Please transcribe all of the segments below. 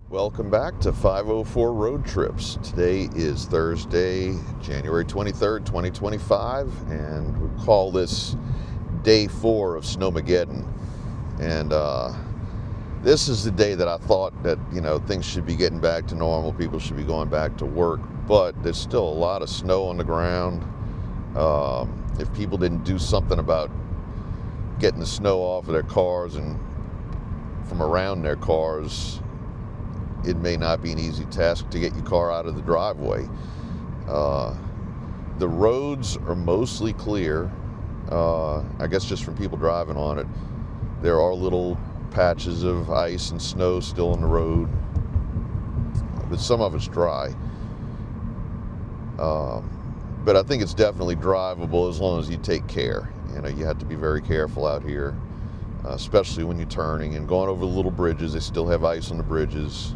Welcome back to 504 Road Trips. Today is Thursday, January 23rd, 2025, and we call this day 4 of Sneauxmageddon. And this is the day that I thought that, things should be getting back to normal, people should be going back to work, but there's still a lot of snow on the ground. If people didn't do something about getting the snow off of their cars and from around their cars, it may not be an easy task to get your car out of the driveway. The roads are mostly clear, I guess just from people driving on it. There are little patches of ice and snow still on the road, but some of it's dry. But I think it's definitely drivable as long as you take care. You have to be very careful out here, especially when you're turning and going over the little bridges. They still have ice on the bridges.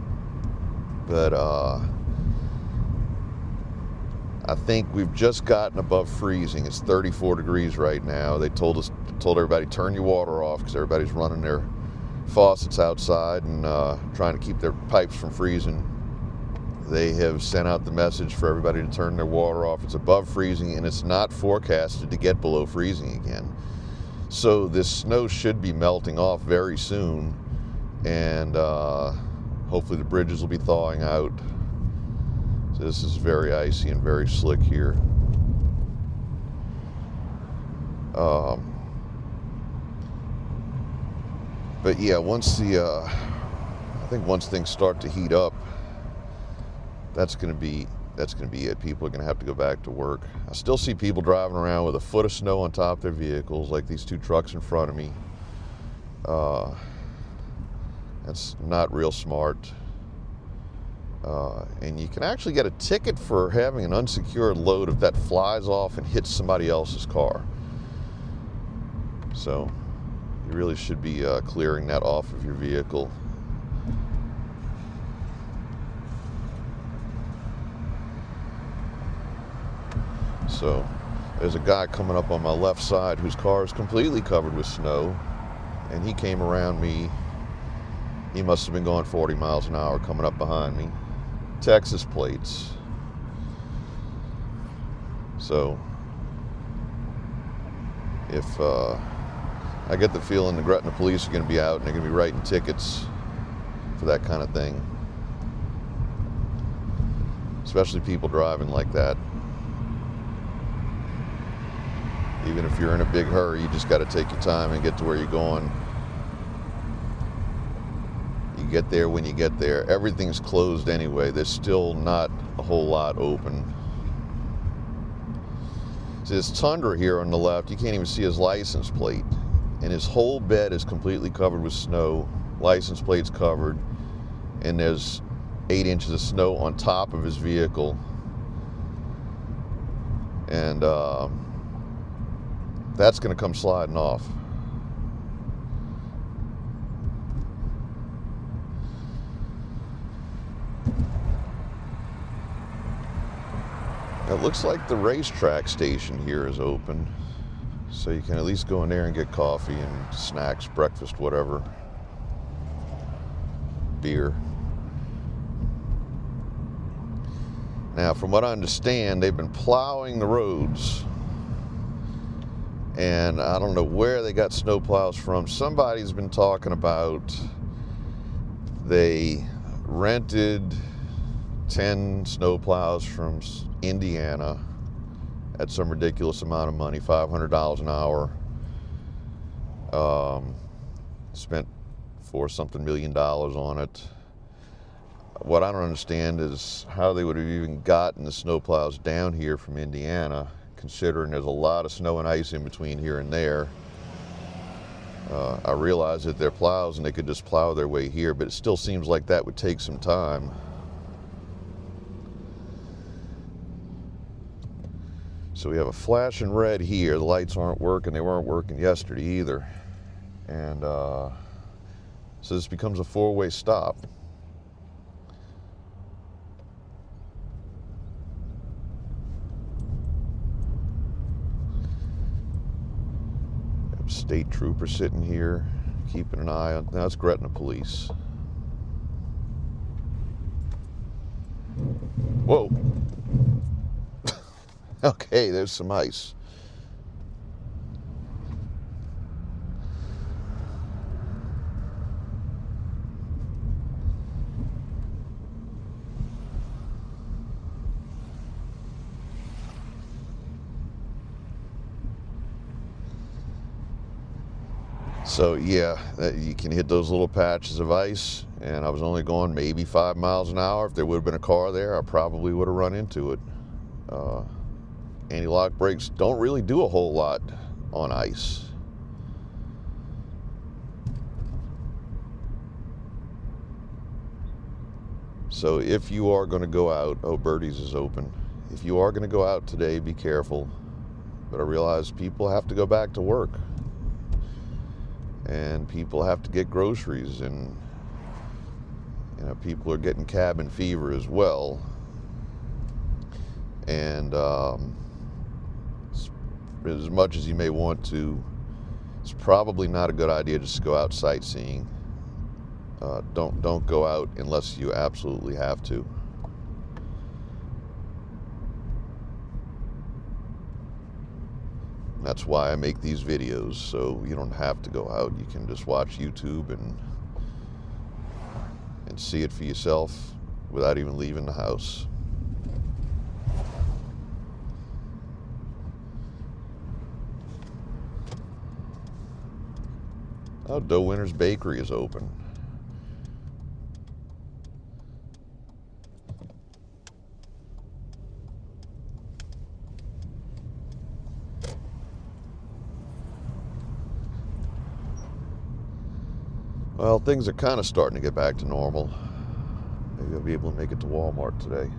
But I think we've just gotten above freezing. It's 34 degrees right now. They told everybody, turn your water off, because everybody's running their faucets outside and trying to keep their pipes from freezing. They have sent out the message for everybody to turn their water off. It's above freezing, and it's not forecasted to get below freezing again. So this snow should be melting off very soon, and hopefully the bridges will be thawing out. So this is very icy and very slick here. But yeah, once things start to heat up, that's going to be it. People are going to have to go back to work. I still see people driving around with a foot of snow on top of their vehicles, like these two trucks in front of me. That's not real smart. And you can actually get a ticket for having an unsecured load if that flies off and hits somebody else's car. So you really should be clearing that off of your vehicle. So there's a guy coming up on my left side whose car is completely covered with snow, and he came around me. He must have been going 40 miles an hour coming up behind me. Texas plates. So if I get the feeling the Gretna police are going to be out and they're going to be writing tickets for that kind of thing, especially people driving like that. Even if you're in a big hurry, you just got to take your time and get to where you're going. You get there when you get there. Everything's closed anyway. There's still not a whole lot open. So this Tundra here on the left, you can't even see his license plate. And his whole bed is completely covered with snow. License plate's covered. And there's 8 inches of snow on top of his vehicle. And that's going to come sliding off. It looks like the racetrack station here is open, so you can at least go in there and get coffee and snacks, breakfast, whatever, beer. Now, from what I understand, they've been plowing the roads, and I don't know where they got snow plows from. Somebody's been talking about they rented 10 snow plows from Indiana at some ridiculous amount of money, $500 an hour. Spent $4-something million on it. What I don't understand is how they would have even gotten the snow plows down here from Indiana, considering there's a lot of snow and ice in between here and there. I realize that they're plows and they could just plow their way here, but it still seems like that would take some time. So we have a flashing red here. The lights aren't working. They weren't working yesterday either. And so this becomes a 4-way stop. State trooper sitting here, keeping an eye on. Now it's Gretna police. Whoa. Okay, there's some ice. So yeah, you can hit those little patches of ice, and I was only going maybe 5 miles an hour. If there would have been a car there, I probably would have run into it. Anti-lock brakes don't really do a whole lot on ice. So if you are going to go out, oh, Birdie's is open. If you are going to go out today, be careful. But I realize people have to go back to work. And people have to get groceries, and people are getting cabin fever as well. And as much as you may want to, it's probably not a good idea just to go out sightseeing. Don't go out unless you absolutely have to. That's why I make these videos, so you don't have to go out. You can just watch YouTube and see it for yourself without even leaving the house. Oh, Doe Winter's Bakery is open. Well, things are kind of starting to get back to normal. Maybe I'll be able to make it to Walmart today.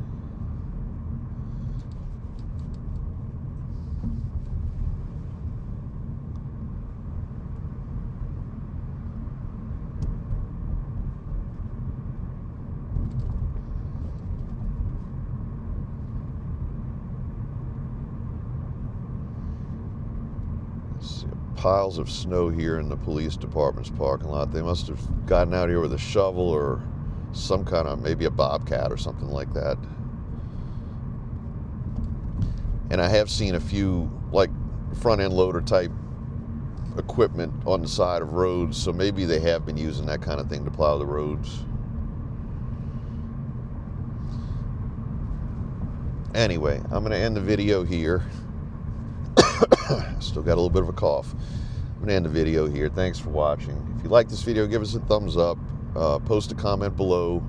Piles of snow here in the police department's parking lot. They must have gotten out here with a shovel or some kind of, maybe a bobcat or something like that. And I have seen a few like front end loader type equipment on the side of roads, so maybe they have been using that kind of thing to plow the roads. Anyway, I'm going to end the video here. Still got a little bit of a cough. I'm going to end the video here. Thanks for watching. If you like this video, give us a thumbs up. Post a comment below.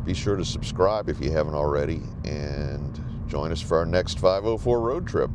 Be sure to subscribe if you haven't already. And join us for our next 504 road trip.